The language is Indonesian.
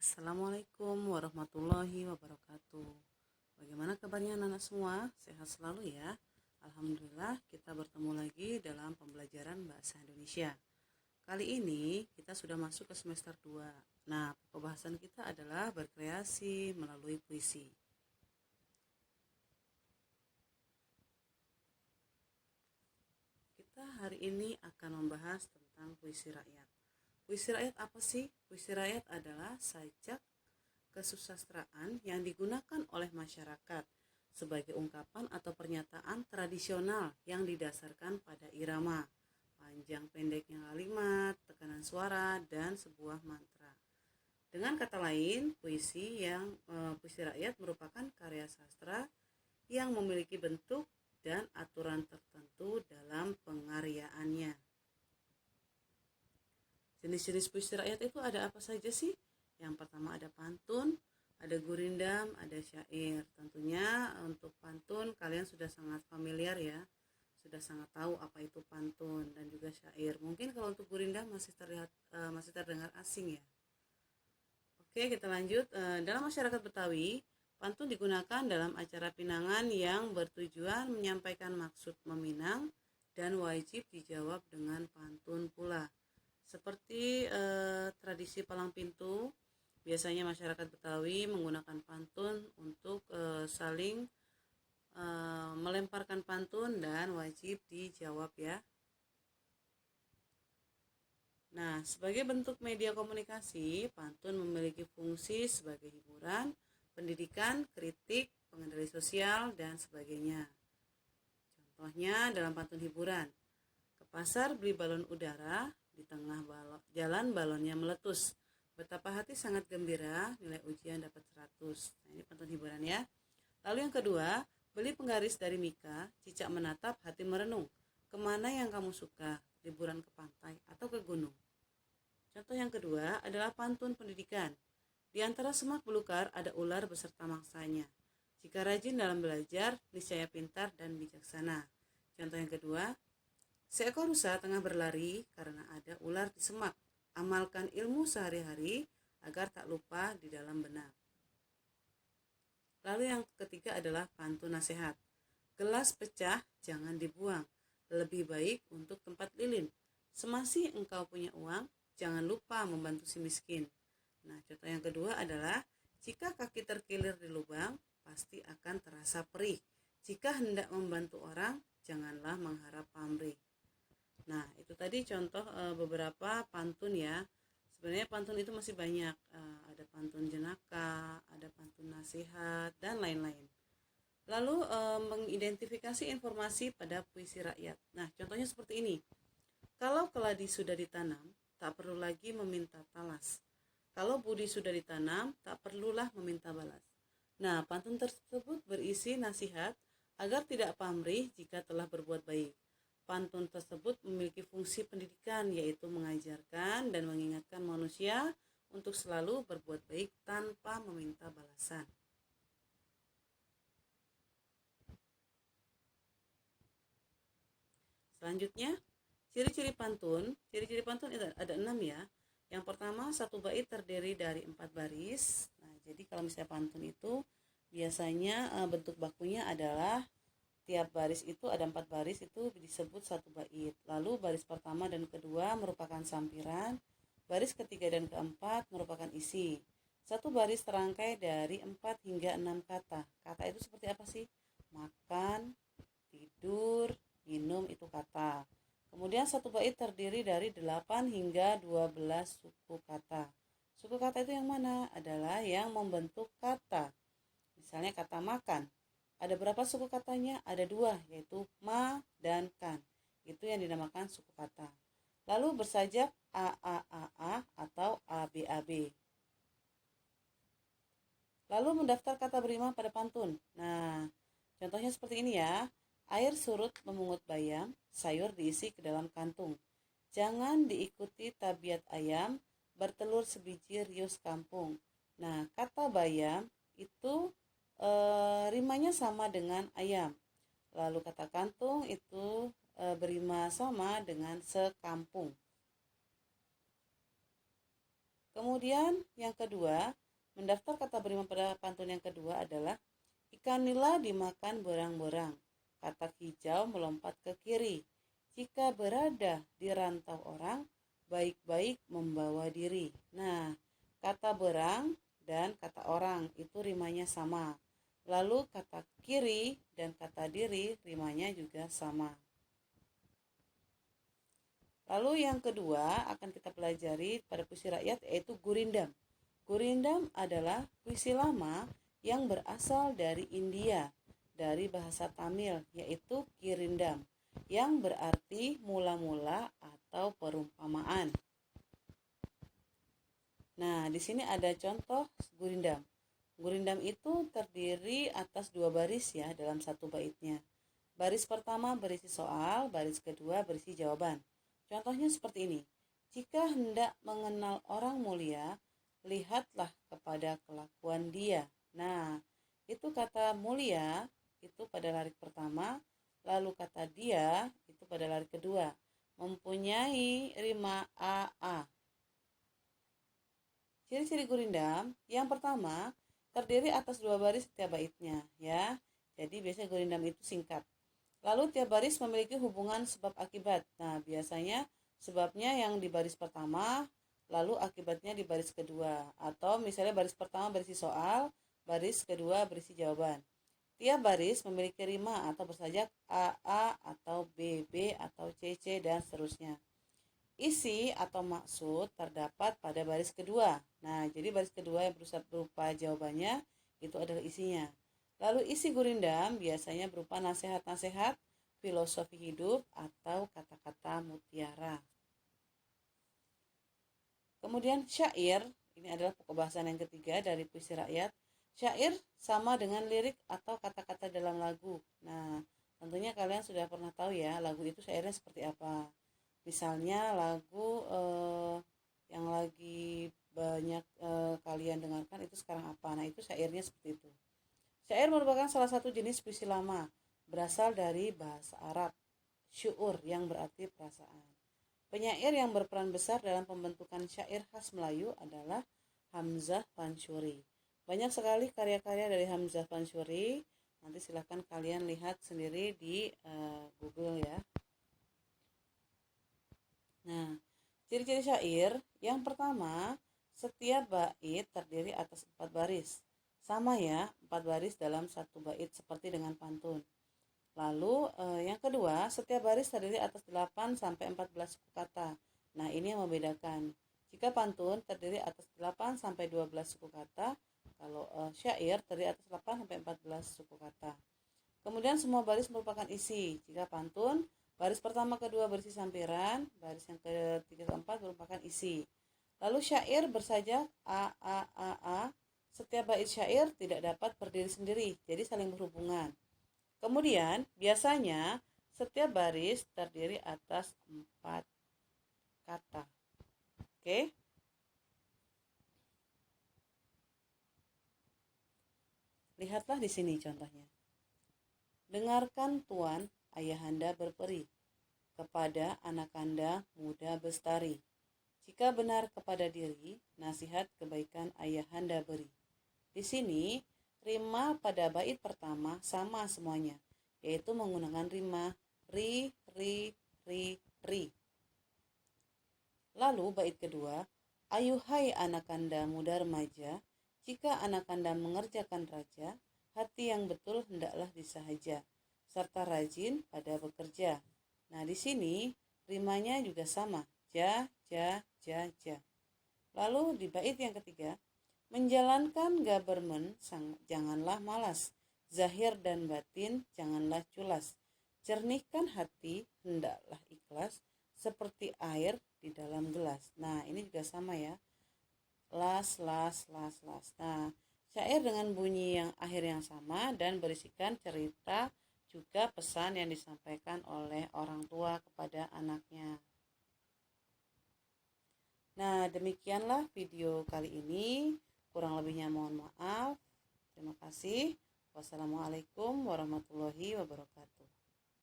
Assalamualaikum warahmatullahi wabarakatuh. Bagaimana kabarnya anak-anak semua? Sehat selalu ya. Alhamdulillah kita bertemu lagi dalam pembelajaran bahasa Indonesia. Kali ini kita sudah masuk ke semester 2. Nah, pembahasan kita adalah berkreasi melalui puisi. Kita hari ini akan membahas tentang puisi rakyat. Puisi rakyat apa sih? Puisi rakyat adalah sajak kesusastraan yang digunakan oleh masyarakat sebagai ungkapan atau pernyataan tradisional yang didasarkan pada irama, panjang pendeknya kalimat, tekanan suara, dan sebuah mantra. Dengan kata lain, puisi rakyat merupakan karya sastra yang memiliki bentuk dan aturan tertentu dalam pengaryaannya. Jenis-jenis puisi rakyat itu ada apa saja sih? Yang pertama ada pantun, ada gurindam, ada syair. Tentunya untuk pantun kalian sudah sangat familiar ya, sudah sangat tahu apa itu pantun dan juga syair. Mungkin kalau untuk gurindam masih terdengar asing ya. Oke, kita lanjut. Dalam masyarakat Betawi, pantun digunakan dalam acara pinangan yang bertujuan menyampaikan maksud meminang dan wajib dijawab dengan pantun pula. Seperti tradisi palang pintu, biasanya masyarakat Betawi menggunakan pantun untuk saling melemparkan pantun dan wajib dijawab ya. Nah, sebagai bentuk media komunikasi, pantun memiliki fungsi sebagai hiburan, pendidikan, kritik, pengendali sosial, dan sebagainya. Contohnya dalam pantun hiburan, ke pasar beli balon udara, di tengah jalan balonnya meletus. Betapa hati sangat gembira, nilai ujian dapat 100. Nah, ini pantun hiburan ya. Lalu yang kedua, beli penggaris dari Mika, cicak menatap, hati merenung. Kemana yang kamu suka, liburan ke pantai atau ke gunung? Contoh yang kedua adalah pantun pendidikan. Di antara semak belukar ada ular beserta mangsanya. Jika rajin dalam belajar, niscaya pintar dan bijaksana. Contoh yang kedua, seekor rusa tengah berlari karena ada ular di semak. Amalkan ilmu sehari-hari agar tak lupa di dalam benak. Lalu yang ketiga adalah pantun nasihat. Gelas pecah, jangan dibuang. Lebih baik untuk tempat lilin. Semasih engkau punya uang, jangan lupa membantu si miskin. Nah, contoh yang kedua adalah jika kaki terkilir di lubang, pasti akan terasa perih. Jika hendak membantu orang, janganlah mengharap pamrih. Nah, itu tadi contoh beberapa pantun ya. Sebenarnya pantun itu masih banyak. Ada pantun jenaka, ada pantun nasihat, dan lain-lain. Lalu mengidentifikasi informasi pada puisi rakyat. Nah, contohnya seperti ini. Kalau keladi sudah ditanam, tak perlu lagi meminta talas. Kalau budi sudah ditanam, tak perlulah meminta balas. Nah, pantun tersebut berisi nasihat agar tidak pamrih jika telah berbuat baik. Pantun tersebut memiliki fungsi pendidikan, yaitu mengajarkan dan mengingatkan manusia untuk selalu berbuat baik tanpa meminta balasan. Selanjutnya, ciri-ciri pantun. Ciri-ciri pantun itu ada 6 ya. Yang pertama, satu bait terdiri dari 4 baris. Nah, jadi kalau misalnya pantun itu biasanya bentuk bakunya adalah tiap baris itu ada 4 baris, itu disebut satu bait. Lalu baris pertama dan kedua merupakan sampiran, baris ketiga dan keempat merupakan isi. Satu baris terangkai dari 4 hingga 6 kata. Kata itu seperti apa sih? Makan, tidur, minum itu kata. Kemudian satu bait terdiri dari 8 hingga 12 suku kata. Suku kata itu yang mana? Adalah yang membentuk kata. Misalnya kata makan. Ada berapa suku katanya? Ada 2, yaitu ma dan kan. Itu yang dinamakan suku kata. Lalu bersajak a atau ab. Lalu mendaftar kata berima pada pantun. Nah, contohnya seperti ini ya. Air surut memungut bayam, sayur diisi ke dalam kantung. Jangan diikuti tabiat ayam, bertelur sebiji rius kampung. Nah, kata bayam itu rimanya sama dengan ayam. Lalu kata kantung itu berima sama dengan sekampung. Kemudian yang kedua, mendaftar kata beriman pada pantun yang kedua adalah ikan nila dimakan berang-berang, katak hijau melompat ke kiri. Jika berada di rantau orang, baik-baik membawa diri. Nah, kata berang dan kata orang itu rimanya sama. Lalu kata kiri dan kata diri rimanya juga sama. Lalu yang kedua akan kita pelajari pada puisi rakyat yaitu gurindam. Gurindam adalah puisi lama yang berasal dari India, dari bahasa Tamil yaitu Girindam, yang berarti mula-mula atau perumpamaan. Nah, di sini ada contoh gurindam. Gurindam itu terdiri atas 2 baris ya dalam satu baitnya. Baris pertama berisi soal, baris kedua berisi jawaban. Contohnya seperti ini. Jika hendak mengenal orang mulia, lihatlah kepada kelakuan dia. Nah, itu kata mulia itu pada larik pertama, lalu kata dia itu pada larik kedua. Mempunyai rima AA. Ciri-ciri gurindam, yang pertama, terdiri atas 2 baris setiap baitnya, ya. Jadi biasanya gurindam itu singkat. Lalu tiap baris memiliki hubungan sebab akibat. Nah, biasanya sebabnya yang di baris pertama, lalu akibatnya di baris kedua. Atau misalnya baris pertama berisi soal, baris kedua berisi jawaban. Tiap baris memiliki rima atau bersajak AA atau BB atau CC dan seterusnya. Isi atau maksud terdapat pada baris kedua. Nah, jadi baris kedua yang berupa jawabannya itu adalah isinya. Lalu isi gurindam biasanya berupa nasihat-nasihat, filosofi hidup, atau kata-kata mutiara. Kemudian syair, ini adalah pokok bahasan yang ketiga dari puisi rakyat. Syair sama dengan lirik atau kata-kata dalam lagu. Nah, tentunya kalian sudah pernah tahu ya, lagu itu syairnya seperti apa. Misalnya lagu yang lagi banyak kalian dengarkan itu sekarang apa. Nah, itu syairnya seperti itu. Syair merupakan salah satu jenis puisi lama, berasal dari bahasa Arab, syu'ur yang berarti perasaan. Penyair yang berperan besar dalam pembentukan syair khas Melayu adalah Hamzah Pansyuri. Banyak sekali karya-karya dari Hamzah Pansyuri, nanti silahkan kalian lihat sendiri di Google ya. Nah, ciri-ciri syair, yang pertama, setiap bait terdiri atas 4 baris. Sama ya, 4 baris dalam satu bait seperti dengan pantun. Lalu yang kedua, setiap baris terdiri atas 8 sampai 14 suku kata. Nah, ini yang membedakan. Jika pantun terdiri atas 8 sampai 12 suku kata, kalau syair terdiri atas 8 sampai 14 suku kata. Kemudian semua baris merupakan isi. Jika pantun, baris pertama kedua berisi sampiran, baris yang ketiga keempat merupakan isi. Lalu syair bersajak A. Setiap bait syair tidak dapat berdiri sendiri, jadi saling berhubungan. Kemudian, biasanya setiap baris terdiri atas 4 kata. Oke? Lihatlah di sini contohnya. Dengarkan tuan, ayahanda berperi, kepada anakanda muda bestari. Jika benar kepada diri, nasihat kebaikan ayahanda beri. Di sini, rima pada bait pertama sama semuanya, yaitu menggunakan rima ri. Lalu bait kedua, ayuhai anakanda muda remaja, jika anakanda mengerjakan raja, hati yang betul hendaklah disahaja, serta rajin pada bekerja. Nah, di sini rimanya juga sama, ja. Lalu di bait yang ketiga, menjalankan government janganlah malas, zahir dan batin janganlah culas, jernihkan hati hendaklah ikhlas, seperti air di dalam gelas. Nah, ini juga sama ya, las. Nah, syair dengan bunyi yang akhir yang sama dan berisikan cerita juga pesan yang disampaikan oleh orang tua kepada anaknya. Nah, demikianlah video kali ini. Kurang lebihnya mohon maaf. Terima kasih. Wassalamualaikum warahmatullahi wabarakatuh.